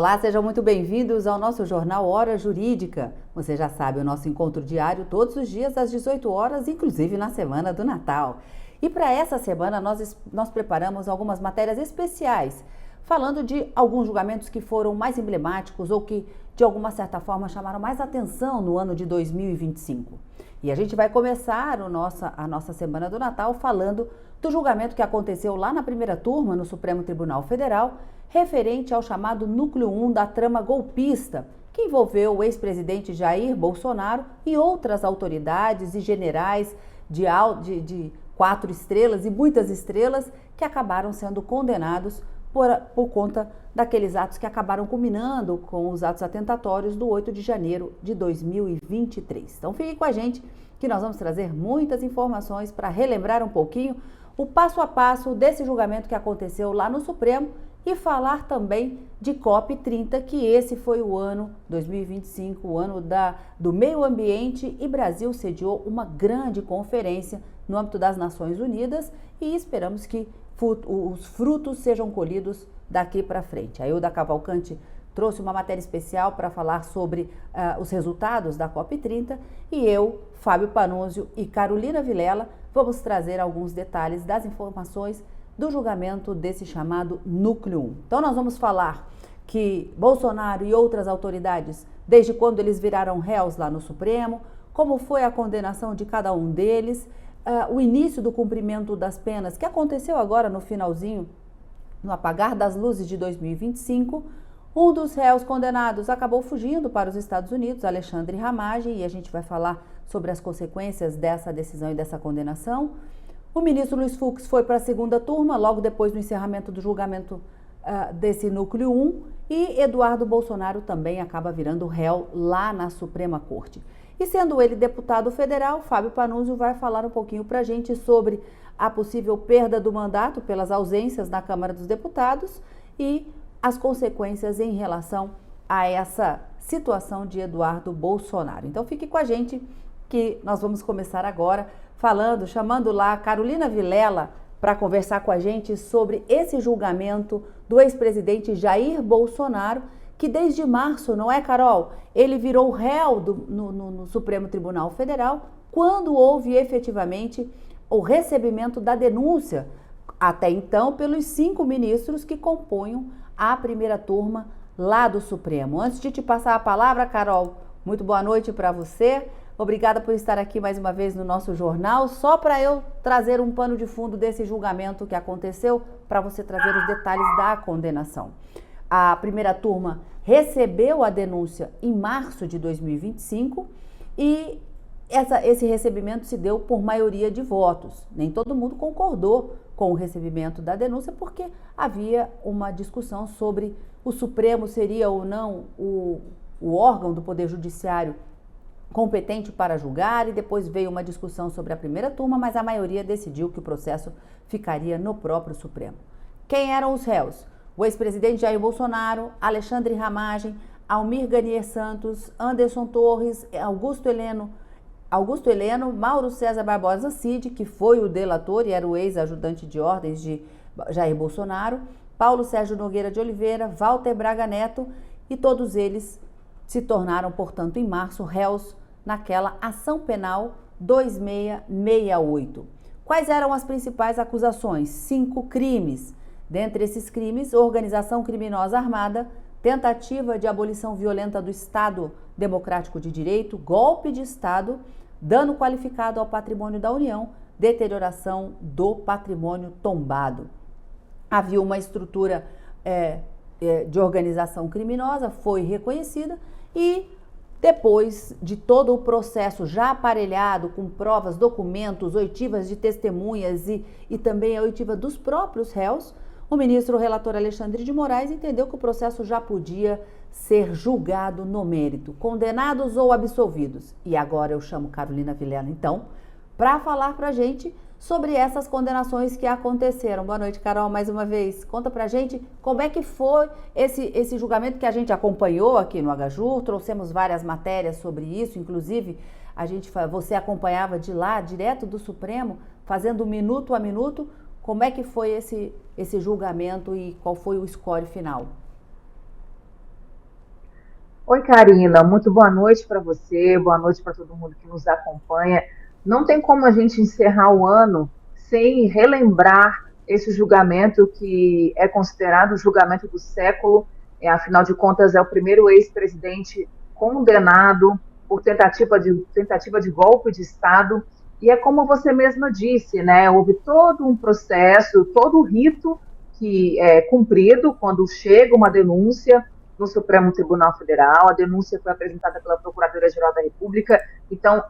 Olá, sejam muito bem-vindos ao nosso jornal Hora Jurídica. Você já sabe, o nosso encontro diário todos os dias às 18 horas, inclusive na semana do Natal. E para essa semana nós preparamos algumas matérias especiais, falando de alguns julgamentos que foram mais emblemáticos ou que, de alguma certa forma, chamaram mais atenção no ano de 2025. E a gente vai começar a nossa semana do Natal falando do julgamento que aconteceu lá na primeira turma no Supremo Tribunal Federal, referente ao chamado Núcleo 1 da trama golpista, que envolveu o ex-presidente Jair Bolsonaro e outras autoridades e generais de 4 estrelas e muitas estrelas que acabaram sendo condenados por conta daqueles atos que acabaram culminando com os atos atentatórios do 8 de janeiro de 2023. Então fique com a gente que nós vamos trazer muitas informações para relembrar um pouquinho o passo a passo desse julgamento que aconteceu lá no Supremo e falar também de COP30, que esse foi o ano 2025, o ano do meio ambiente, e Brasil sediou uma grande conferência no âmbito das Nações Unidas e esperamos que os frutos sejam colhidos daqui para frente. A Ilda Cavalcante trouxe uma matéria especial para falar sobre os resultados da COP30 e eu, Fábio Panunzio e Carolina Vilela vamos trazer alguns detalhes das informações do julgamento desse chamado Núcleo 1. Então nós vamos falar que Bolsonaro e outras autoridades, desde quando eles viraram réus lá no Supremo, como foi a condenação de cada um deles, o início do cumprimento das penas, que aconteceu agora no finalzinho, no apagar das luzes de 2025, um dos réus condenados acabou fugindo para os Estados Unidos, Alexandre Ramagem, e a gente vai falar sobre as consequências dessa decisão e dessa condenação. O ministro Luiz Fux foi para a segunda turma, logo depois do encerramento do julgamento desse Núcleo 1, e Eduardo Bolsonaro também acaba virando réu lá na Suprema Corte. E sendo ele deputado federal, Fábio Panunzio vai falar um pouquinho para a gente sobre a possível perda do mandato pelas ausências na Câmara dos Deputados e as consequências em relação a essa situação de Eduardo Bolsonaro. Então fique com a gente que nós vamos começar agora chamando lá a Carolina Vilela para conversar com a gente sobre esse julgamento do ex-presidente Jair Bolsonaro, que desde março, não é, Carol? Ele virou réu no Supremo Tribunal Federal quando houve efetivamente o recebimento da denúncia, até então, pelos 5 ministros que compunham a primeira turma lá do Supremo. Antes de te passar a palavra, Carol, muito boa noite para você. Obrigada por estar aqui mais uma vez no nosso jornal, só para eu trazer um pano de fundo desse julgamento que aconteceu, para você trazer os detalhes da condenação. A primeira turma recebeu a denúncia em março de 2025 e esse recebimento se deu por maioria de votos. Nem todo mundo concordou com o recebimento da denúncia porque havia uma discussão sobre o Supremo seria ou não o órgão do Poder Judiciário competente para julgar, e depois veio uma discussão sobre a primeira turma, mas a maioria decidiu que o processo ficaria no próprio Supremo. Quem eram os réus? O ex-presidente Jair Bolsonaro, Alexandre Ramagem, Almir Ganier Santos, Anderson Torres, Augusto Heleno, Mauro César Barbosa Cid, que foi o delator e era o ex-ajudante de ordens de Jair Bolsonaro, Paulo Sérgio Nogueira de Oliveira, Walter Braga Neto, e todos eles se tornaram, portanto, em março, réus naquela ação penal 2668. Quais eram as principais acusações? 5 crimes. Dentre esses crimes, organização criminosa armada, tentativa de abolição violenta do Estado Democrático de Direito, golpe de Estado, dano qualificado ao patrimônio da União, deterioração do patrimônio tombado. Havia uma estrutura de organização criminosa, foi reconhecida, e depois de todo o processo já aparelhado com provas, documentos, oitivas de testemunhas e também a oitiva dos próprios réus, o ministro relator Alexandre de Moraes entendeu que o processo já podia ser julgado no mérito, condenados ou absolvidos. E agora eu chamo Carolina Vilela, então, para falar para a gente sobre essas condenações que aconteceram. Boa noite, Carol, mais uma vez. Conta pra gente como é que foi esse julgamento que a gente acompanhou aqui no HJUR, trouxemos várias matérias sobre isso, inclusive você acompanhava de lá, direto do Supremo, fazendo minuto a minuto. Como é que foi esse julgamento e qual foi o score final? Oi, Karina, muito boa noite para você, boa noite para todo mundo que nos acompanha. Não tem como a gente encerrar o ano sem relembrar esse julgamento que é considerado o julgamento do século. Afinal de contas, é o primeiro ex-presidente condenado por tentativa de golpe de Estado. E é como você mesma disse, né? Houve todo um processo, todo o rito que é cumprido quando chega uma denúncia no Supremo Tribunal Federal. A denúncia foi apresentada pela Procuradora-Geral da República, então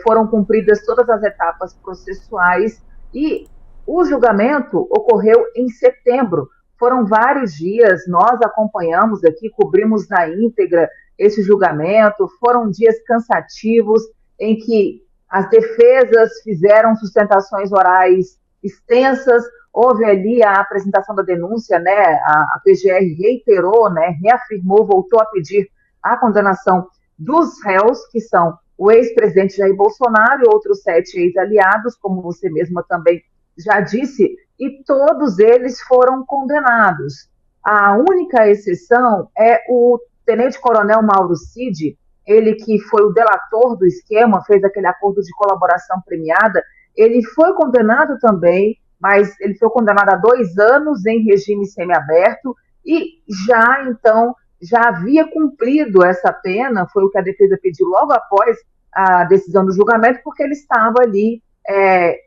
foram cumpridas todas as etapas processuais e o julgamento ocorreu em setembro. Foram vários dias, nós acompanhamos aqui, cobrimos na íntegra esse julgamento, foram dias cansativos em que as defesas fizeram sustentações orais extensas. Houve ali a apresentação da denúncia, né? A PGR reiterou, né? Reafirmou, voltou a pedir a condenação dos réus, que são o ex-presidente Jair Bolsonaro e outros 7 ex-aliados, como você mesma também já disse, e todos eles foram condenados. A única exceção é o tenente-coronel Mauro Cid, ele que foi o delator do esquema, fez aquele acordo de colaboração premiada, ele foi condenado também, mas ele foi condenado a 2 anos em regime semiaberto e já havia cumprido essa pena, foi o que a defesa pediu logo após a decisão do julgamento, porque ele estava ali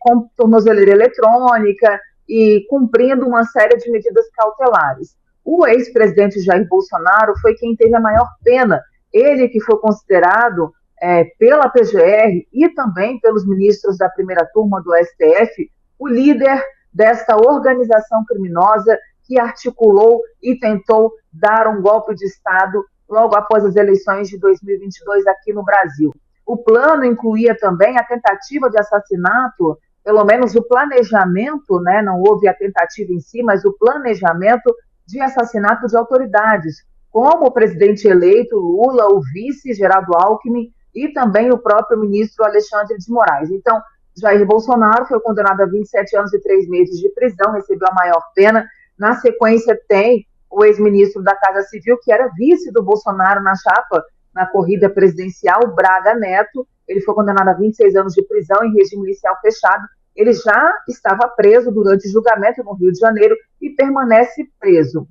com tornozeleira eletrônica e cumprindo uma série de medidas cautelares. O ex-presidente Jair Bolsonaro foi quem teve a maior pena, ele que foi considerado pela PGR e também pelos ministros da primeira turma do STF, o líder desta organização criminosa que articulou e tentou dar um golpe de Estado logo após as eleições de 2022 aqui no Brasil. O plano incluía também a tentativa de assassinato, pelo menos o planejamento, né, não houve a tentativa em si, mas o planejamento de assassinato de autoridades, como o presidente eleito Lula, o vice Geraldo Alckmin e também o próprio ministro Alexandre de Moraes. Então, Jair Bolsonaro foi condenado a 27 anos e 3 meses de prisão, recebeu a maior pena. Na sequência, tem o ex-ministro da Casa Civil, que era vice do Bolsonaro na chapa, na corrida presidencial, Braga Neto. Ele foi condenado a 26 anos de prisão em regime inicial fechado. Ele já estava preso durante o julgamento no Rio de Janeiro e permanece preso.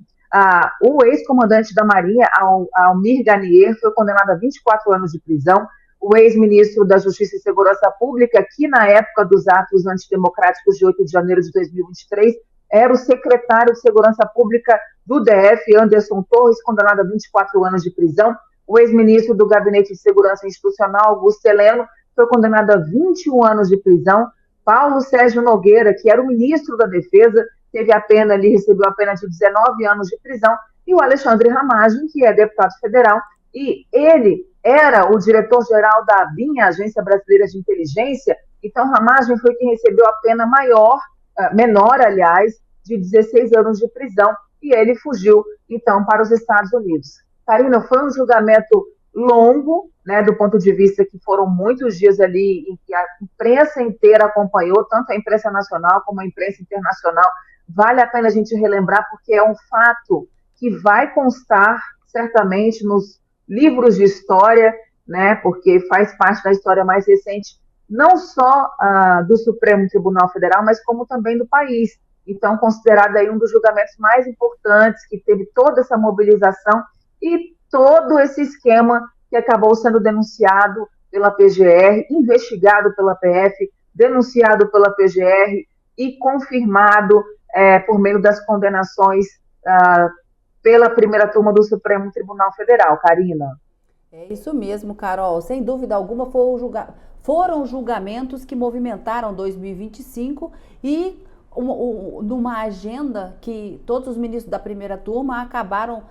O ex-comandante da Marinha, Almir Garnier, foi condenado a 24 anos de prisão. O ex-ministro da Justiça e Segurança Pública, que na época dos atos antidemocráticos de 8 de janeiro de 2023, era o secretário de Segurança Pública do DF, Anderson Torres, condenado a 24 anos de prisão. O ex-ministro do Gabinete de Segurança Institucional, Augusto Heleno, foi condenado a 21 anos de prisão. Paulo Sérgio Nogueira, que era o ministro da Defesa, recebeu a pena de 19 anos de prisão. E o Alexandre Ramagem, que é deputado federal, e ele era o diretor-geral da ABIN, a Agência Brasileira de Inteligência. Então, Ramagem foi quem recebeu a pena menor, de 16 anos de prisão, e ele fugiu, então, para os Estados Unidos. Karina, foi um julgamento longo, né, do ponto de vista que foram muitos dias ali em que a imprensa inteira acompanhou, tanto a imprensa nacional como a imprensa internacional. Vale a pena a gente relembrar, porque é um fato que vai constar certamente nos livros de história, né, porque faz parte da história mais recente, não só do Supremo Tribunal Federal, mas como também do país. Então, considerado aí um dos julgamentos mais importantes, que teve toda essa mobilização e todo esse esquema que acabou sendo denunciado pela PGR, investigado pela PF, denunciado pela PGR e confirmado por meio das condenações pela primeira turma do Supremo Tribunal Federal. Karina. É isso mesmo, Carol. Sem dúvida alguma, foram julgamentos que movimentaram 2025 e numa agenda que todos os ministros da primeira turma acabaram,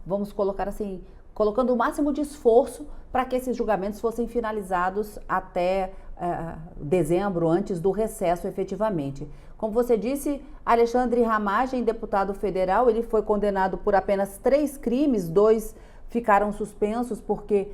vamos colocar assim, colocando o máximo de esforço para que esses julgamentos fossem finalizados até dezembro, antes do recesso efetivamente. Como você disse, Alexandre Ramagem, deputado federal, ele foi condenado por apenas 3 crimes, 2 ficaram suspensos porque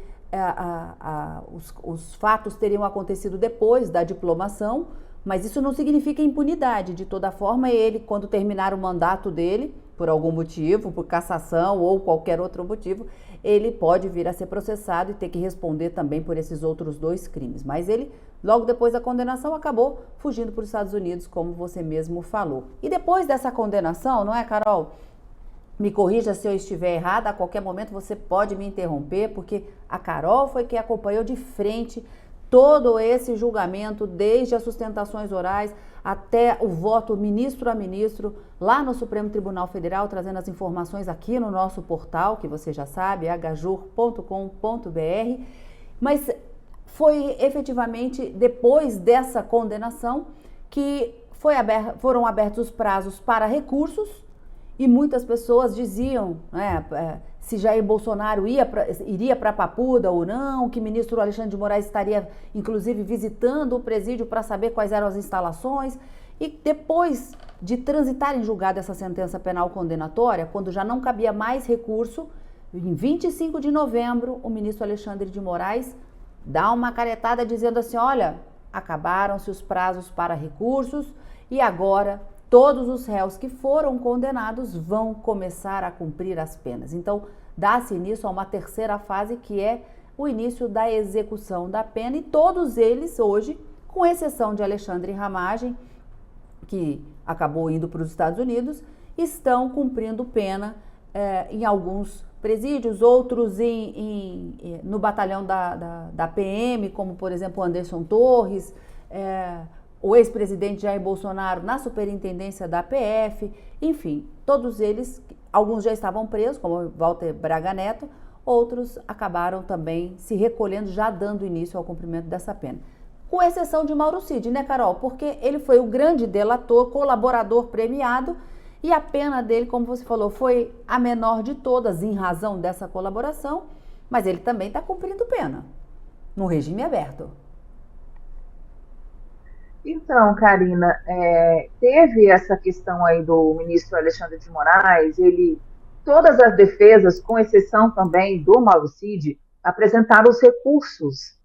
os fatos teriam acontecido depois da diplomação. Mas isso não significa impunidade. De toda forma, ele, quando terminar o mandato dele, por algum motivo, por cassação ou qualquer outro motivo, ele pode vir a ser processado e ter que responder também por esses outros 2 crimes. Mas ele, logo depois da condenação, acabou fugindo para os Estados Unidos, como você mesmo falou. E depois dessa condenação, não é, Carol? Me corrija se eu estiver errada, a qualquer momento você pode me interromper, porque a Carol foi quem acompanhou de frente todo esse julgamento, desde as sustentações orais até o voto ministro a ministro, lá no Supremo Tribunal Federal, trazendo as informações aqui no nosso portal, que você já sabe, hjur.com.br. Mas foi efetivamente depois dessa condenação que foram abertos os prazos para recursos, e muitas pessoas diziam, né, se Jair Bolsonaro iria para Papuda ou não, que o ministro Alexandre de Moraes estaria, inclusive, visitando o presídio para saber quais eram as instalações. E depois de transitar em julgado essa sentença penal condenatória, quando já não cabia mais recurso, em 25 de novembro, o ministro Alexandre de Moraes dá uma caretada dizendo assim, olha, acabaram-se os prazos para recursos e agora todos os réus que foram condenados vão começar a cumprir as penas. Então, dá-se início a uma terceira fase, que é o início da execução da pena, e todos eles hoje, com exceção de Alexandre Ramagem, que acabou indo para os Estados Unidos, estão cumprindo pena em alguns presídios, outros no batalhão da PM, como, por exemplo, Anderson Torres, o ex-presidente Jair Bolsonaro na superintendência da PF, enfim, todos eles, alguns já estavam presos, como Walter Braga Neto, outros acabaram também se recolhendo, já dando início ao cumprimento dessa pena. Com exceção de Mauro Cid, né, Carol? Porque ele foi o grande delator, colaborador premiado, e a pena dele, como você falou, foi a menor de todas em razão dessa colaboração, mas ele também está cumprindo pena, no regime aberto. Então, Karina, teve essa questão aí do ministro Alexandre de Moraes, todas as defesas, com exceção também do Mauro Cid, apresentaram os recursos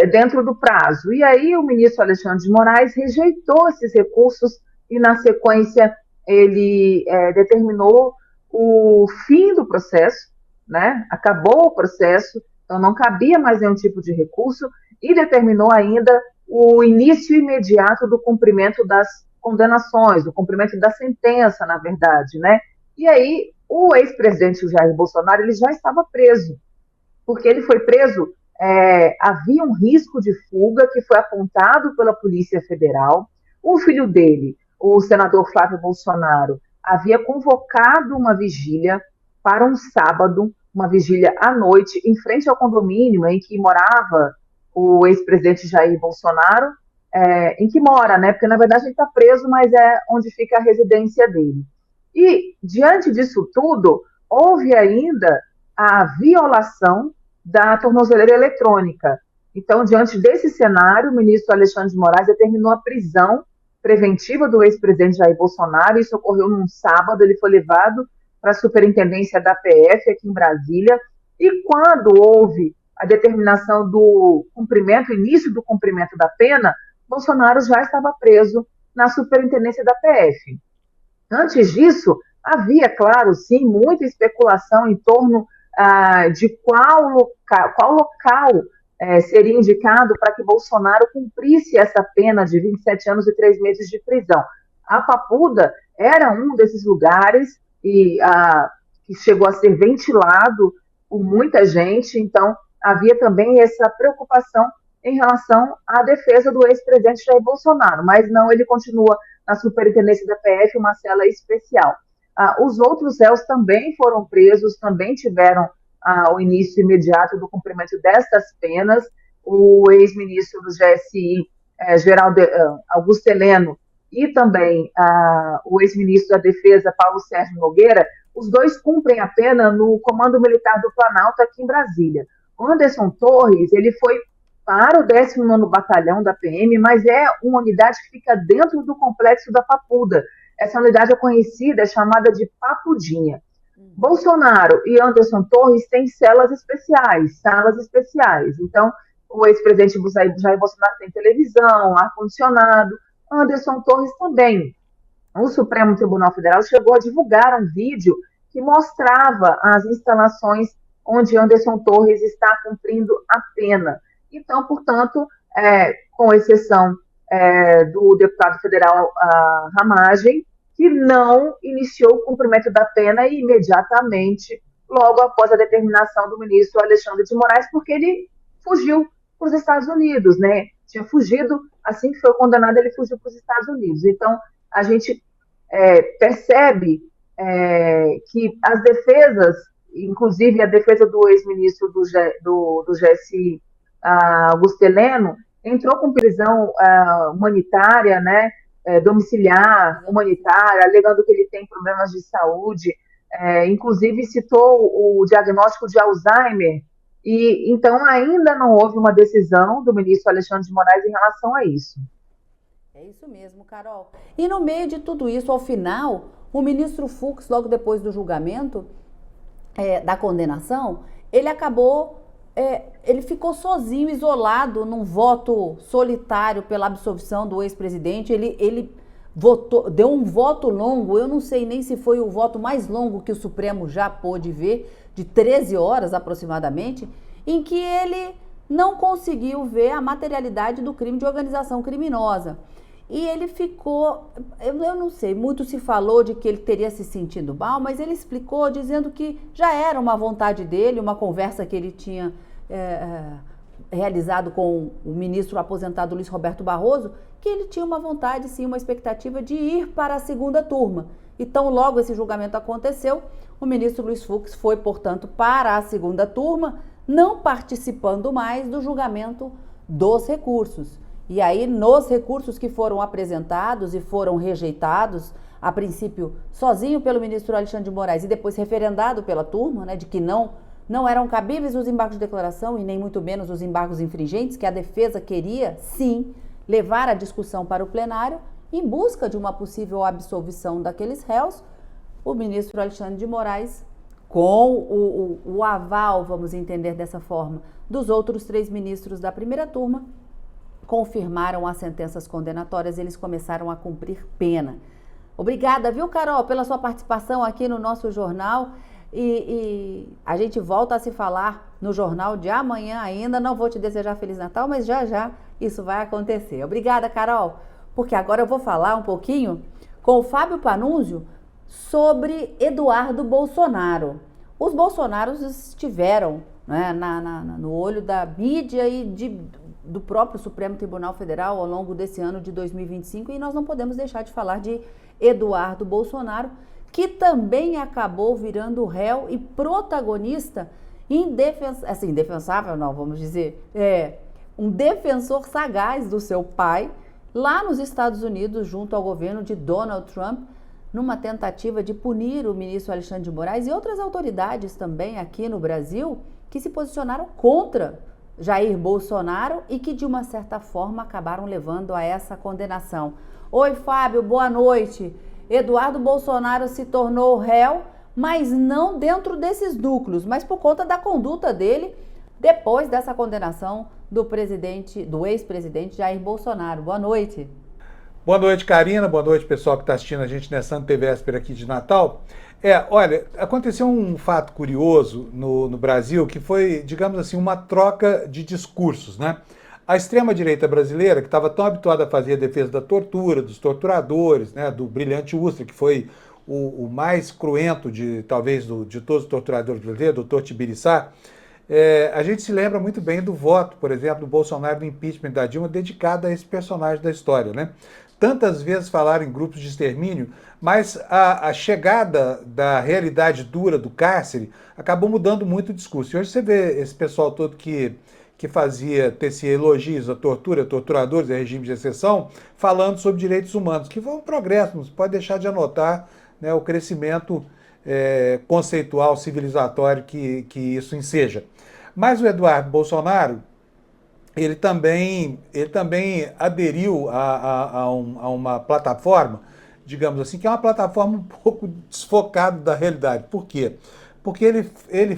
dentro do prazo. E aí o ministro Alexandre de Moraes rejeitou esses recursos e, na sequência, ele determinou o fim do processo, né? Acabou o processo, então não cabia mais nenhum tipo de recurso, e determinou ainda o início imediato do cumprimento das condenações, do cumprimento da sentença, na verdade, né? E aí, o ex-presidente Jair Bolsonaro, ele já estava preso, porque ele foi preso, havia um risco de fuga que foi apontado pela Polícia Federal. O filho dele, o senador Flávio Bolsonaro, havia convocado uma vigília para um sábado, uma vigília à noite, em frente ao condomínio em que morava o ex-presidente Jair Bolsonaro, em que mora, né? Porque, na verdade, ele está preso, mas é onde fica a residência dele. E, diante disso tudo, houve ainda a violação da tornozeleira eletrônica. Então, diante desse cenário, o ministro Alexandre de Moraes determinou a prisão preventiva do ex-presidente Jair Bolsonaro. Isso ocorreu num sábado, ele foi levado para a superintendência da PF aqui em Brasília, e quando houve a determinação do cumprimento, início do cumprimento da pena, Bolsonaro já estava preso na superintendência da PF. Antes disso, havia, claro, sim, muita especulação em torno de qual local seria indicado para que Bolsonaro cumprisse essa pena de 27 anos e 3 meses de prisão. A Papuda era um desses lugares que chegou a ser ventilado por muita gente, então havia também essa preocupação em relação à defesa do ex-presidente Jair Bolsonaro, mas não, ele continua na superintendência da PF, uma cela especial. Os outros réus também foram presos, também tiveram o início imediato do cumprimento destas penas. O ex-ministro do GSI, Augusto Heleno, e também o ex-ministro da Defesa, Paulo Sérgio Nogueira, os dois cumprem a pena no Comando Militar do Planalto, aqui em Brasília. O Anderson Torres, ele foi para o 19º Batalhão da PM, mas é uma unidade que fica dentro do complexo da Papuda. Essa unidade é conhecida, é chamada de Papudinha. Bolsonaro e Anderson Torres têm salas especiais. Então, o ex-presidente Jair Bolsonaro tem televisão, ar-condicionado, Anderson Torres também. O Supremo Tribunal Federal chegou a divulgar um vídeo que mostrava as instalações onde Anderson Torres está cumprindo a pena. Então, portanto, com exceção do deputado federal Ramagem, que não iniciou o cumprimento da pena imediatamente, logo após a determinação do ministro Alexandre de Moraes, porque ele fugiu para os Estados Unidos, né? Tinha fugido, assim que foi condenado, ele fugiu para os Estados Unidos. Então, a gente percebe que as defesas, inclusive a defesa do ex-ministro do GSI, Augusto Heleno, entrou com prisão humanitária, né, domiciliar, humanitária, alegando que ele tem problemas de saúde, inclusive citou o diagnóstico de Alzheimer, e então ainda não houve uma decisão do ministro Alexandre de Moraes em relação a isso. É isso mesmo, Carol. E no meio de tudo isso, ao final, o ministro Fux, logo depois do julgamento, da condenação, ele acabou, ele ficou sozinho, isolado, num voto solitário pela absolvição do ex-presidente. Ele votou, deu um voto longo, eu não sei nem se foi o voto mais longo que o Supremo já pôde ver, de 13 horas aproximadamente, em que ele não conseguiu ver a materialidade do crime de organização criminosa. E ele ficou, eu não sei, muito se falou de que ele teria se sentido mal, mas ele explicou dizendo que já era uma vontade dele, uma conversa que ele tinha realizado com o ministro aposentado Luiz Roberto Barroso, que ele tinha uma vontade, sim, uma expectativa de ir para a segunda turma. Então, logo esse julgamento aconteceu, o ministro Luiz Fux foi, portanto, para a segunda turma, não participando mais do julgamento dos recursos. E aí, nos recursos que foram apresentados e foram rejeitados, a princípio sozinho pelo ministro Alexandre de Moraes e depois referendado pela turma, né, de que não eram cabíveis os embargos de declaração e nem muito menos os embargos infringentes, que a defesa queria, sim, levar a discussão para o plenário em busca de uma possível absolvição daqueles réus, o ministro Alexandre de Moraes, com o aval, vamos entender dessa forma, dos outros 3 ministros da primeira turma, confirmaram as sentenças condenatórias, eles começaram a cumprir pena. Obrigada, viu, Carol, pela sua participação aqui no nosso jornal e a gente volta a se falar no jornal de amanhã ainda. Não vou te desejar Feliz Natal, mas já isso vai acontecer. Obrigada, Carol, porque agora eu vou falar um pouquinho com o Fábio Panunzio sobre Eduardo Bolsonaro. Os Bolsonaros estiveram, né, no olho da mídia e do próprio Supremo Tribunal Federal ao longo desse ano de 2025, e nós não podemos deixar de falar de Eduardo Bolsonaro, que também acabou virando réu e protagonista indefensável, não, vamos dizer, um defensor sagaz do seu pai, lá nos Estados Unidos, junto ao governo de Donald Trump, numa tentativa de punir o ministro Alexandre de Moraes e outras autoridades também aqui no Brasil, que se posicionaram contra Jair Bolsonaro e que, de uma certa forma, acabaram levando a essa condenação. Oi, Fábio, boa noite. Eduardo Bolsonaro se tornou réu, mas não dentro desses núcleos, mas por conta da conduta dele depois dessa condenação do ex-presidente Jair Bolsonaro. Boa noite. Boa noite, Karina. Boa noite, pessoal que está assistindo a gente nessa antevéspera aqui de Natal. Olha, aconteceu um fato curioso no Brasil, que foi, digamos assim, uma troca de discursos, né? A extrema-direita brasileira, que estava tão habituada a fazer a defesa da tortura, dos torturadores, né, do Brilhante Ustra, que foi o mais cruento de todos os torturadores brasileiros, doutor Tibiriçá, a gente se lembra muito bem do voto, por exemplo, do Bolsonaro no impeachment da Dilma, dedicado a esse personagem da história, né? Tantas vezes falaram em grupos de extermínio, mas a chegada da realidade dura do cárcere acabou mudando muito o discurso. E hoje você vê esse pessoal todo que tecia elogios à tortura, torturadores, a regime de exceção, falando sobre direitos humanos, que foi um progresso, não se pode deixar de anotar, né, o crescimento conceitual, civilizatório que isso enseja. Mas o Eduardo Bolsonaro, ele também aderiu a uma plataforma, digamos assim, que é uma plataforma um pouco desfocada da realidade. Por quê? porque ele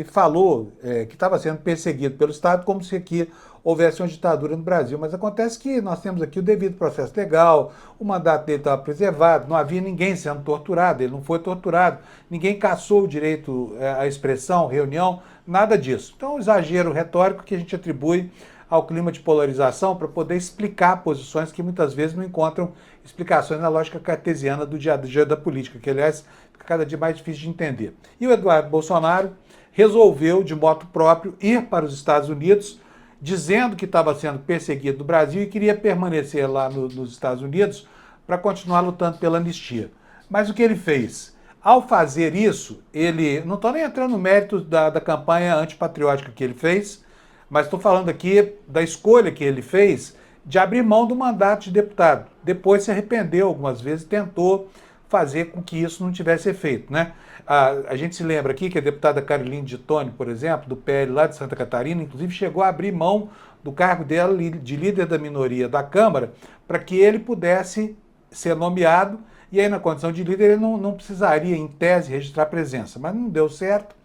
falou que estava sendo perseguido pelo Estado como se aqui houvesse uma ditadura no Brasil. Mas acontece que nós temos aqui o devido processo legal, o mandato dele estava preservado, não havia ninguém sendo torturado, ele não foi torturado, ninguém cassou o direito à expressão, reunião, nada disso. Então, um exagero retórico que a gente atribui ao clima de polarização para poder explicar posições que muitas vezes não encontram explicações na lógica cartesiana do dia a dia da política, que, aliás, fica cada dia mais difícil de entender. E o Eduardo Bolsonaro resolveu, de moto próprio, ir para os Estados Unidos, dizendo que estava sendo perseguido no Brasil e queria permanecer lá nos Estados Unidos para continuar lutando pela anistia. Mas o que ele fez? Ao fazer isso, ele... Não estou nem entrando no mérito da campanha antipatriótica que ele fez, mas estou falando aqui da escolha que ele fez de abrir mão do mandato de deputado. Depois se arrependeu algumas vezes, tentou fazer com que isso não tivesse efeito, né? A gente se lembra aqui que a deputada Caroline de Tone, por exemplo, do PL lá de Santa Catarina, inclusive chegou a abrir mão do cargo dela de líder da minoria da Câmara para que ele pudesse ser nomeado e aí na condição de líder ele não precisaria, em tese, registrar presença, mas não deu certo.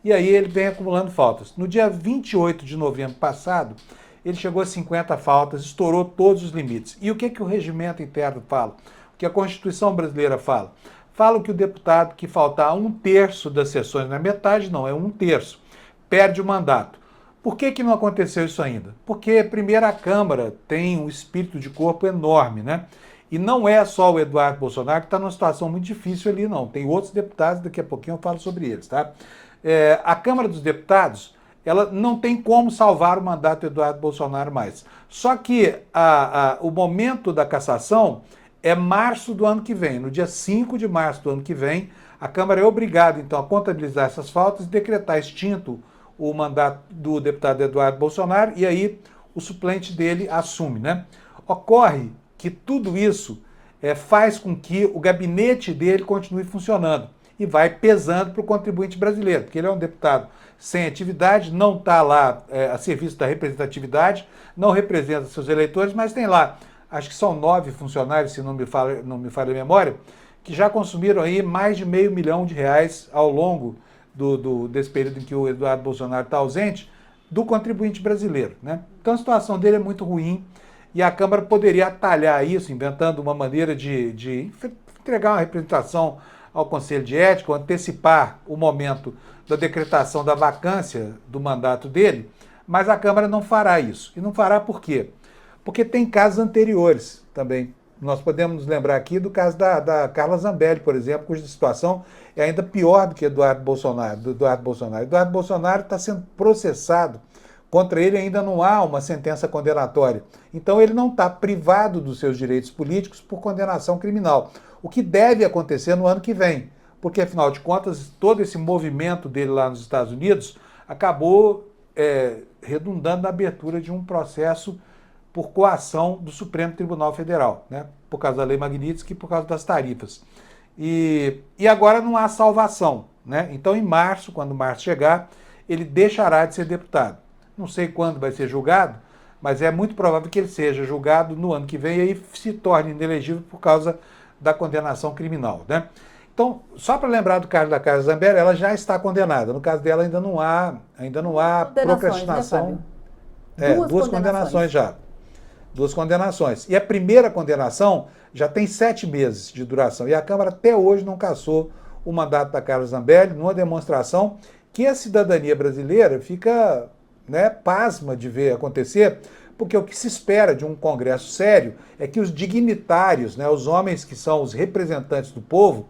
E aí ele vem acumulando faltas. No dia 28 de novembro passado, ele chegou a 50 faltas, estourou todos os limites. E o que o regimento interno fala? O que a Constituição brasileira fala? Fala que o deputado que faltar 1/3 das sessões, não é metade não, é 1/3, perde o mandato. Por que não aconteceu isso ainda? Porque, primeiro, a Câmara tem um espírito de corpo enorme, né? E não é só o Eduardo Bolsonaro que está numa situação muito difícil ali, não. Tem outros deputados, daqui a pouquinho eu falo sobre eles, tá? A Câmara dos Deputados, ela não tem como salvar o mandato do Eduardo Bolsonaro mais. Só que o momento da cassação é março do ano que vem. No dia 5 de março do ano que vem, a Câmara é obrigada, então, a contabilizar essas faltas e decretar extinto o mandato do deputado Eduardo Bolsonaro e aí o suplente dele assume, né? Ocorre que tudo isso faz com que o gabinete dele continue funcionando e vai pesando para o contribuinte brasileiro, porque ele é um deputado sem atividade, não está lá a serviço da representatividade, não representa seus eleitores, mas tem lá, acho que são 9 funcionários, se não me falha a memória, que já consumiram aí mais de R$500 milhão ao longo desse período em que o Eduardo Bolsonaro está ausente, do contribuinte brasileiro, né? Então a situação dele é muito ruim e a Câmara poderia atalhar isso, inventando uma maneira de entregar uma representação ao Conselho de Ética, antecipar o momento da decretação da vacância do mandato dele, mas a Câmara não fará isso. E não fará por quê? Porque tem casos anteriores também. Nós podemos nos lembrar aqui do caso da Carla Zambelli, por exemplo, cuja situação é ainda pior do que Eduardo Bolsonaro. Eduardo Bolsonaro está sendo processado, contra ele ainda não há uma sentença condenatória. Então ele não está privado dos seus direitos políticos por condenação criminal. O que deve acontecer no ano que vem, porque afinal de contas todo esse movimento dele lá nos Estados Unidos acabou redundando na abertura de um processo por coação do Supremo Tribunal Federal, né? Por causa da Lei Magnitsky e por causa das tarifas. E agora não há salvação, né? Então em março, quando março chegar, ele deixará de ser deputado. Não sei quando vai ser julgado, mas é muito provável que ele seja julgado no ano que vem e aí se torne inelegível por causa da condenação criminal, né? Então, só para lembrar do caso da Carla Zambelli, ela já está condenada. No caso dela ainda não há procrastinação. Né, duas condenações já. 2 condenações. E a primeira condenação já tem 7 meses de duração. E a Câmara até hoje não cassou o mandato da Carla Zambelli, numa demonstração que a cidadania brasileira fica, né, pasma de ver acontecer, porque o que se espera de um Congresso sério é que os dignitários, né, os homens que são os representantes do povo,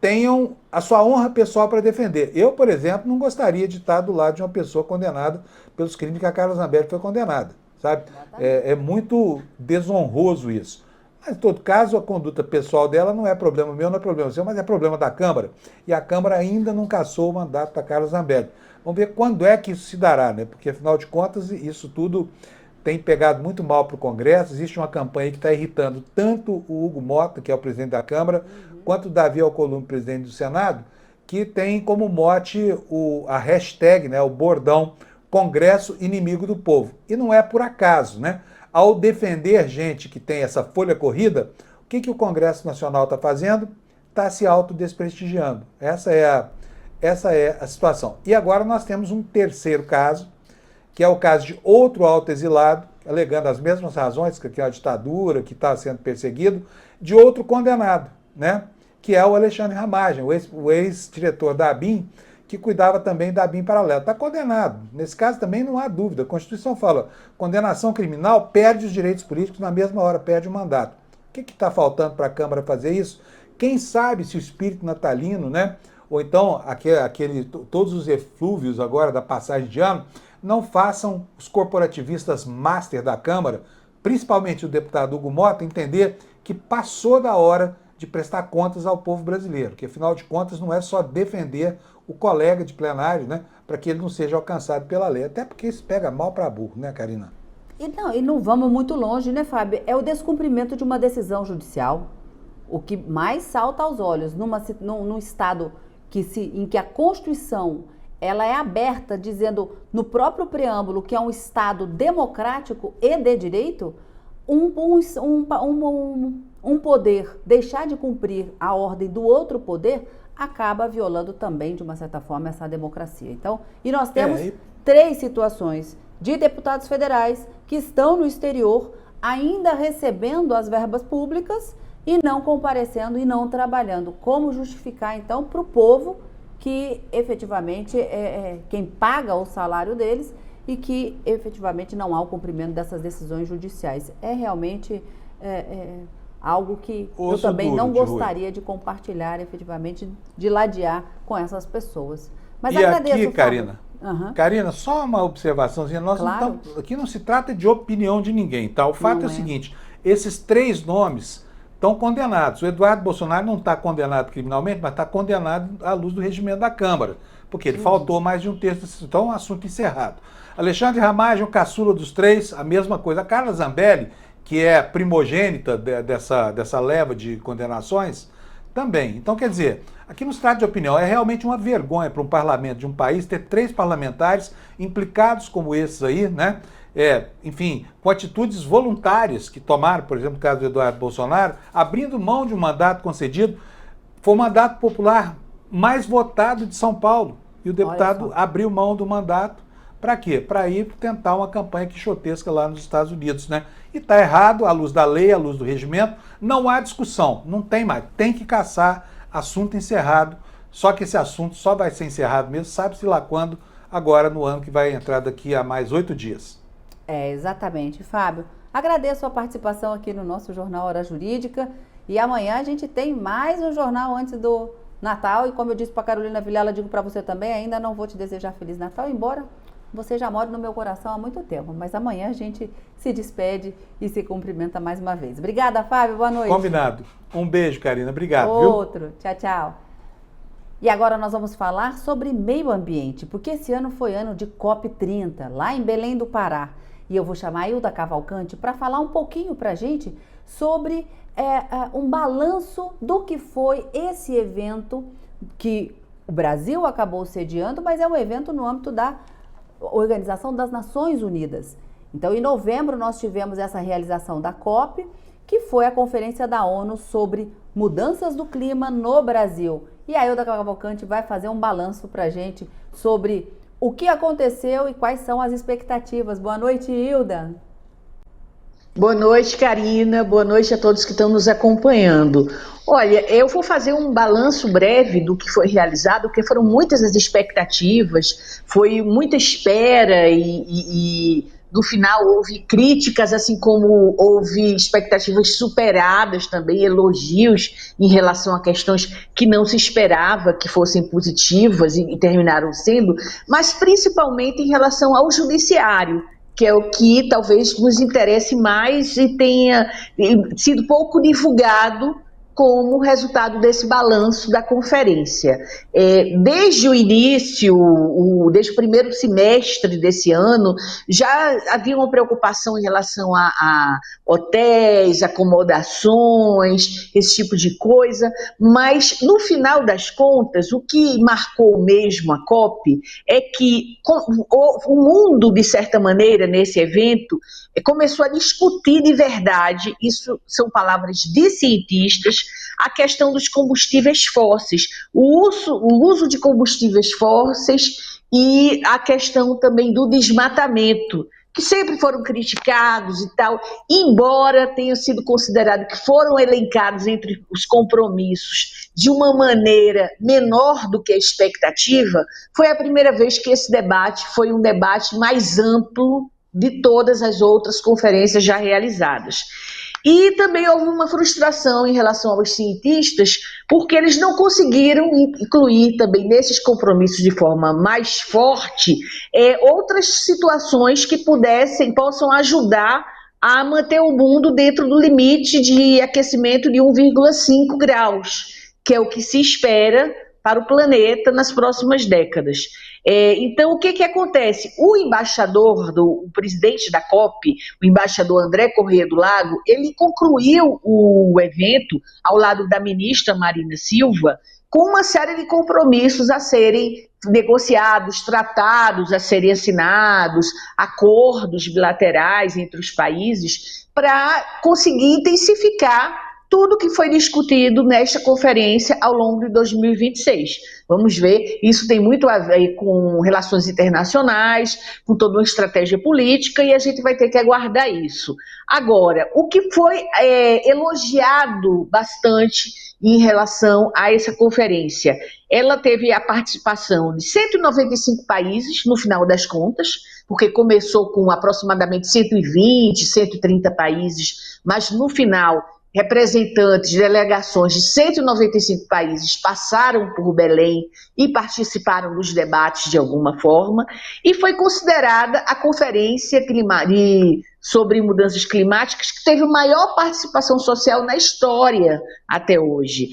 tenham a sua honra pessoal para defender. Eu, por exemplo, não gostaria de estar do lado de uma pessoa condenada pelos crimes que a Carla Zambelli foi condenada, sabe? É muito desonroso isso. Mas, em todo caso, a conduta pessoal dela não é problema meu, não é problema seu, mas é problema da Câmara. E a Câmara ainda não cassou o mandato da Carla Zambelli. Vamos ver quando é que isso se dará, né? Porque, afinal de contas, isso tudo tem pegado muito mal para o Congresso. Existe uma campanha que está irritando tanto o Hugo Mota, que é o presidente da Câmara, quanto o Davi Alcolumbre, presidente do Senado, que tem como mote a hashtag, né, o bordão Congresso Inimigo do Povo. E não é por acaso, né? Ao defender gente que tem essa folha corrida, o que o Congresso Nacional está fazendo? Está se autodesprestigiando. Essa é Essa é a situação. E agora nós temos um terceiro caso, que é o caso de outro autoexilado, alegando as mesmas razões, que é a ditadura, que está sendo perseguido, de outro condenado, né? Que é o Alexandre Ramagem, o ex-diretor da ABIN, que cuidava também da ABIN Paralelo. Está condenado. Nesse caso também não há dúvida. A Constituição fala, condenação criminal perde os direitos políticos na mesma hora, perde o mandato. O que está faltando para a Câmara fazer isso? Quem sabe se o espírito natalino, né? Ou então todos os eflúvios agora da passagem de ano, não façam os corporativistas master da Câmara, principalmente o deputado Hugo Mota, entender que passou da hora de prestar contas ao povo brasileiro, que afinal de contas não é só defender o colega de plenário, né, para que ele não seja alcançado pela lei, até porque isso pega mal para burro, né, Karina? E não vamos muito longe, né, Fábio? É o descumprimento de uma decisão judicial. O que mais salta aos olhos num Estado em que a Constituição ela é aberta, dizendo no próprio preâmbulo que é um Estado democrático e de direito, um poder deixar de cumprir a ordem do outro poder acaba violando também, de uma certa forma, essa democracia. Então, e nós temos 3 situações de deputados federais que estão no exterior ainda recebendo as verbas públicas e não comparecendo e não trabalhando. Como justificar, então, para o povo que efetivamente é quem paga o salário deles e que efetivamente não há o cumprimento dessas decisões judiciais? É realmente algo que eu também não gostaria de compartilhar, efetivamente, de ladear com essas pessoas. Mas e agradeço, aqui, Karina, Uhum. Karina, só uma observaçãozinha. Claro. Aqui não se trata de opinião de ninguém, tá? O fato é o seguinte, esses 3 nomes estão condenados. O Eduardo Bolsonaro não está condenado criminalmente, mas está condenado à luz do regimento da Câmara, porque ele faltou mais de um terço, então é um assunto encerrado. Alexandre Ramagem, o caçula dos 3, a mesma coisa. A Carla Zambelli, que é primogênita dessa leva de condenações, também. Então, quer dizer, aqui não se trata de opinião, é realmente uma vergonha para um parlamento de um país ter 3 parlamentares implicados como esses aí, né? Enfim, com atitudes voluntárias que tomaram, por exemplo, no caso do Eduardo Bolsonaro, abrindo mão de um mandato concedido, foi o mandato popular mais votado de São Paulo. E o deputado abriu mão do mandato para quê? Para ir tentar uma campanha quixotesca lá nos Estados Unidos, né? E está errado, à luz da lei, à luz do regimento, não há discussão, não tem mais, tem que caçar, assunto encerrado, só que esse assunto só vai ser encerrado mesmo, sabe-se lá quando, agora no ano que vai entrar daqui a mais 8 dias. Exatamente, Fábio. Agradeço a participação aqui no nosso Jornal Hora Jurídica e amanhã a gente tem mais um jornal antes do Natal e como eu disse para Carolina Vilela, digo para você também, ainda não vou te desejar Feliz Natal, embora você já mora no meu coração há muito tempo, mas amanhã a gente se despede e se cumprimenta mais uma vez. Obrigada, Fábio, boa noite. Combinado. Um beijo, Karina, obrigado. Outro, tchau, tchau. E agora nós vamos falar sobre meio ambiente, porque esse ano foi ano de COP30, lá em Belém do Pará. E eu vou chamar a Hilda Cavalcante para falar um pouquinho para a gente sobre um balanço do que foi esse evento que o Brasil acabou sediando, mas é um evento no âmbito da Organização das Nações Unidas. Então, em novembro, nós tivemos essa realização da COP, que foi a Conferência da ONU sobre Mudanças do Clima no Brasil. E a Hilda Cavalcante vai fazer um balanço para a gente sobre o que aconteceu e quais são as expectativas. Boa noite, Hilda. Boa noite, Karina. Boa noite a todos que estão nos acompanhando. Olha, eu vou fazer um balanço breve do que foi realizado, porque foram muitas as expectativas, foi muita espera e no final houve críticas, assim como houve expectativas superadas também, elogios em relação a questões que não se esperava que fossem positivas e terminaram sendo, mas principalmente em relação ao judiciário, que é o que talvez nos interesse mais e tenha sido pouco divulgado como resultado desse balanço da conferência. Desde o início, desde o primeiro semestre desse ano, já havia uma preocupação em relação a hotéis, acomodações, esse tipo de coisa, mas no final das contas, o que marcou mesmo a COP é que o mundo, de certa maneira, nesse evento, começou a discutir de verdade, isso são palavras de cientistas, a questão dos combustíveis fósseis, o uso de combustíveis fósseis e a questão também do desmatamento, que sempre foram criticados e tal, embora tenham sido considerados que foram elencados entre os compromissos de uma maneira menor do que a expectativa, foi a primeira vez que esse debate foi um debate mais amplo de todas as outras conferências já realizadas. E também houve uma frustração em relação aos cientistas, porque eles não conseguiram incluir também nesses compromissos de forma mais forte outras situações que possam ajudar a manter o mundo dentro do limite de aquecimento de 1,5 graus, que é o que se espera para o planeta nas próximas décadas. Então, o que acontece? O presidente da COP, o embaixador André Corrêa do Lago, ele concluiu o evento ao lado da ministra Marina Silva, com uma série de compromissos a serem negociados, tratados a serem assinados, acordos bilaterais entre os países, para conseguir intensificar tudo que foi discutido nesta conferência ao longo de 2026. Vamos ver, isso tem muito a ver com relações internacionais, com toda uma estratégia política, e a gente vai ter que aguardar isso. Agora, o que foi elogiado bastante em relação a essa conferência? Ela teve a participação de 195 países, no final das contas, porque começou com aproximadamente 120, 130 países, mas no final representantes, delegações de 195 países passaram por Belém e participaram dos debates de alguma forma, e foi considerada a conferência sobre mudanças climáticas que teve maior participação social na história até hoje.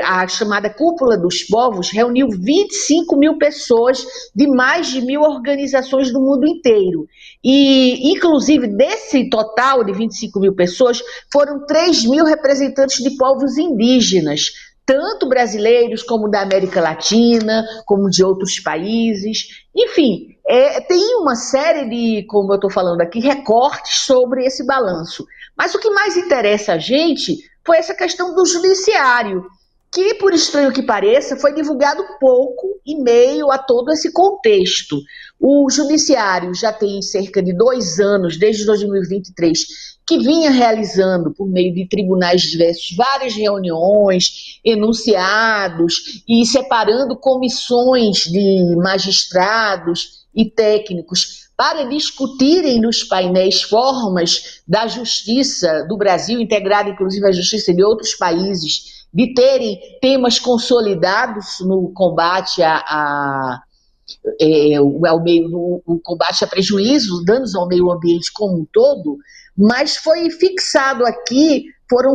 A chamada Cúpula dos Povos reuniu 25 mil pessoas de mais de 1.000 organizações do mundo inteiro. E, inclusive, desse total de 25 mil pessoas, foram 3.000 representantes de povos indígenas, tanto brasileiros como da América Latina, como de outros países. Enfim, tem uma série de, como eu estou falando aqui, recortes sobre esse balanço. Mas o que mais interessa a gente foi essa questão do judiciário, que, por estranho que pareça, foi divulgado pouco em meio a todo esse contexto. O judiciário já tem cerca de 2 anos, desde 2023, que vinha realizando, por meio de tribunais diversos, várias reuniões, enunciados e separando comissões de magistrados e técnicos para discutirem nos painéis formas da justiça do Brasil, integrada inclusive à justiça de outros países, de terem temas consolidados no combate o combate a prejuízos, danos ao meio ambiente como um todo, mas foram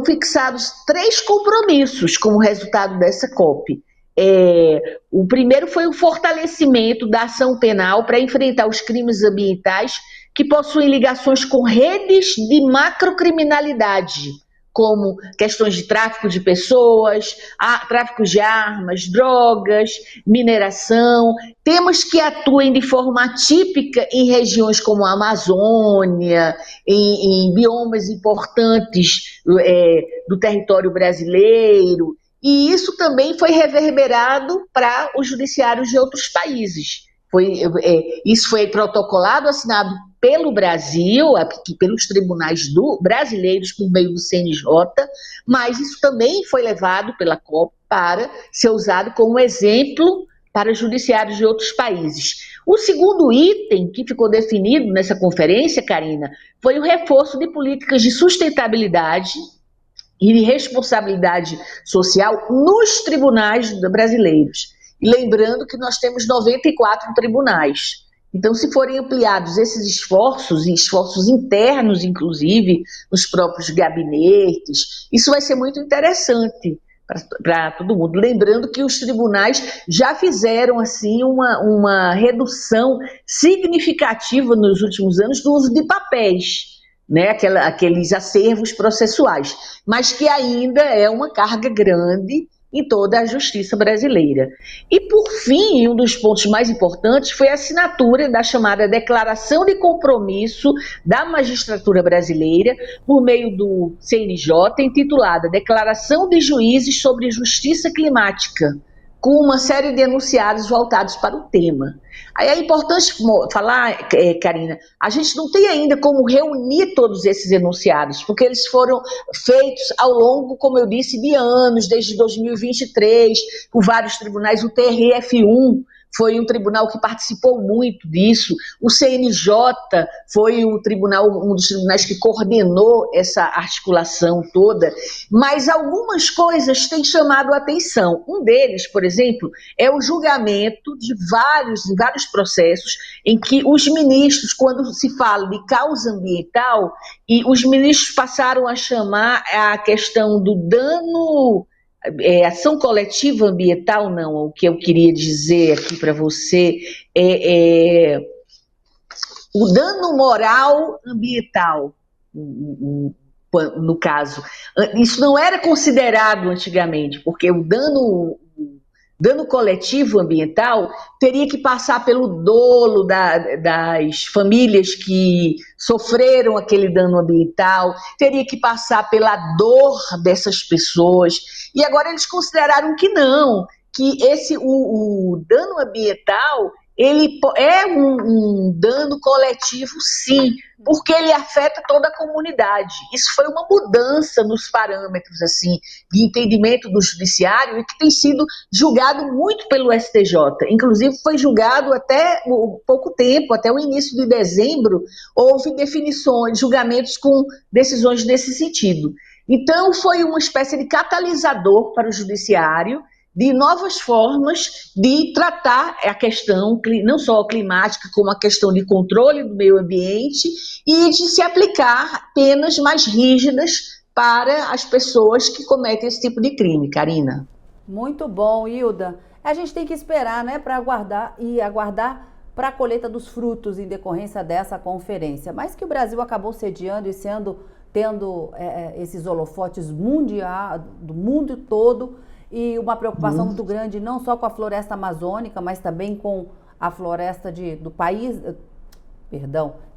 fixados 3 compromissos como resultado dessa COP. O primeiro foi o fortalecimento da ação penal para enfrentar os crimes ambientais que possuem ligações com redes de macrocriminalidade, como questões de tráfico de pessoas, tráfico de armas, drogas, mineração, temas que atuem de forma atípica em regiões como a Amazônia, em biomas importantes do território brasileiro, e isso também foi reverberado para os judiciários de outros países. Isso foi protocolado, assinado pelo Brasil, pelos tribunais brasileiros por meio do CNJ, mas isso também foi levado pela COP para ser usado como exemplo para judiciários de outros países. O segundo item que ficou definido nessa conferência, Karina, foi o reforço de políticas de sustentabilidade e de responsabilidade social nos tribunais brasileiros. E lembrando que nós temos 94 tribunais. Então, se forem ampliados esses esforços, e esforços internos, inclusive, nos próprios gabinetes, isso vai ser muito interessante para todo mundo. Lembrando que os tribunais já fizeram assim, uma redução significativa nos últimos anos do uso de papéis, né? Aqueles acervos processuais, mas que ainda é uma carga grande em toda a justiça brasileira. E, por fim, um dos pontos mais importantes foi a assinatura da chamada Declaração de Compromisso da Magistratura Brasileira, por meio do CNJ, intitulada Declaração de Juízes sobre Justiça Climática, com uma série de enunciados voltados para o tema. Aí é importante falar, Karina, a gente não tem ainda como reunir todos esses enunciados, porque eles foram feitos ao longo, como eu disse, de anos, desde 2023, por vários tribunais. O TRF1 foi um tribunal que participou muito disso, o CNJ foi um dos tribunais que coordenou essa articulação toda, mas algumas coisas têm chamado a atenção. Um deles, por exemplo, é o julgamento de vários processos em que os ministros, quando se fala de causa ambiental, e os ministros passaram a chamar a questão do dano... ação coletiva ambiental, não, o que eu queria dizer aqui para você o dano moral ambiental, no caso. Isso não era considerado antigamente, porque o dano coletivo ambiental teria que passar pelo dolo das famílias que sofreram aquele dano ambiental, teria que passar pela dor dessas pessoas, e agora eles consideraram que não, que o dano ambiental ele é um dano coletivo, sim, porque ele afeta toda a comunidade. Isso foi uma mudança nos parâmetros assim, de entendimento do judiciário e que tem sido julgado muito pelo STJ. Inclusive foi julgado até pouco tempo, até o início de dezembro, houve definições, julgamentos com decisões nesse sentido. Então foi uma espécie de catalisador para o judiciário, de novas formas de tratar a questão, não só climática, como a questão de controle do meio ambiente e de se aplicar penas mais rígidas para as pessoas que cometem esse tipo de crime, Karina. Muito bom, Hilda. A gente tem que esperar, né, para aguardar para a colheita dos frutos em decorrência dessa conferência. Mas que o Brasil acabou sediando e tendo esses holofotes do mundo todo, e uma preocupação muito grande, não só com a floresta amazônica, mas também com a floresta do país,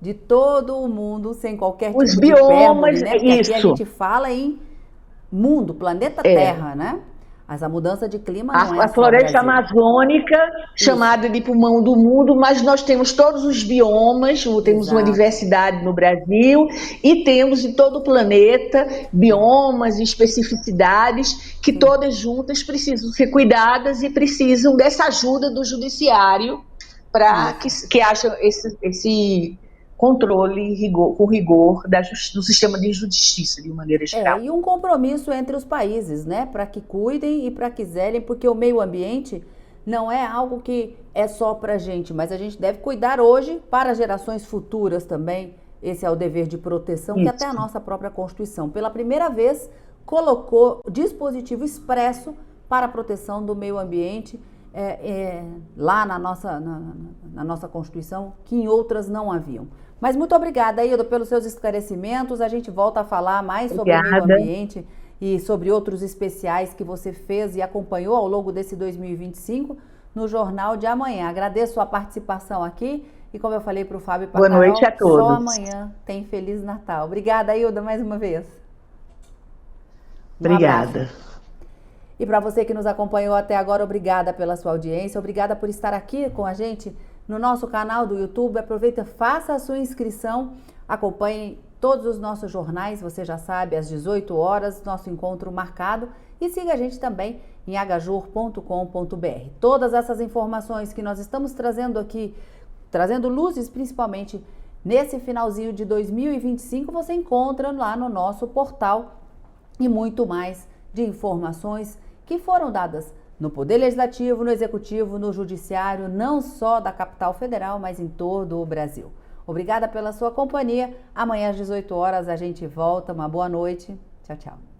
de todo o mundo, sem qualquer tipo de hipérbole, né? Porque aqui a gente fala em mundo, planeta Terra, né? Mas a mudança de clima não é a floresta amazônica, chamada de pulmão do mundo, mas nós temos todos os biomas, temos uma diversidade no Brasil e temos em todo o planeta biomas e especificidades que todas juntas precisam ser cuidadas e precisam dessa ajuda do judiciário para que haja esse controle com rigor do sistema de justiça, de uma maneira geral. E um compromisso entre os países, né, para que cuidem e para que zelem, porque o meio ambiente não é algo que é só para a gente, mas a gente deve cuidar hoje para gerações futuras também. Esse é o dever de proteção que até a nossa própria Constituição, pela primeira vez, colocou dispositivo expresso para a proteção do meio ambiente, lá na nossa Constituição, que em outras não haviam. Mas muito obrigada, Hilda, pelos seus esclarecimentos. A gente volta a falar mais sobre o meio ambiente e sobre outros especiais que você fez e acompanhou ao longo desse 2025 no Jornal de Amanhã. Agradeço a participação aqui e, como eu falei para o Fábio e para a Carol, boa noite a todos. Só amanhã tem Feliz Natal. Obrigada, Hilda, mais uma vez. Obrigada. E para você que nos acompanhou até agora, obrigada pela sua audiência, obrigada por estar aqui com a gente no nosso canal do YouTube. Aproveita, faça a sua inscrição, acompanhe todos os nossos jornais, você já sabe, às 18 horas, nosso encontro marcado, e siga a gente também em agajur.com.br. Todas essas informações que nós estamos trazendo aqui, trazendo luzes principalmente nesse finalzinho de 2025, você encontra lá no nosso portal e muito mais de informações que foram dadas no Poder Legislativo, no Executivo, no Judiciário, não só da capital federal, mas em todo o Brasil. Obrigada pela sua companhia. Amanhã às 18 horas a gente volta. Uma boa noite. Tchau, tchau.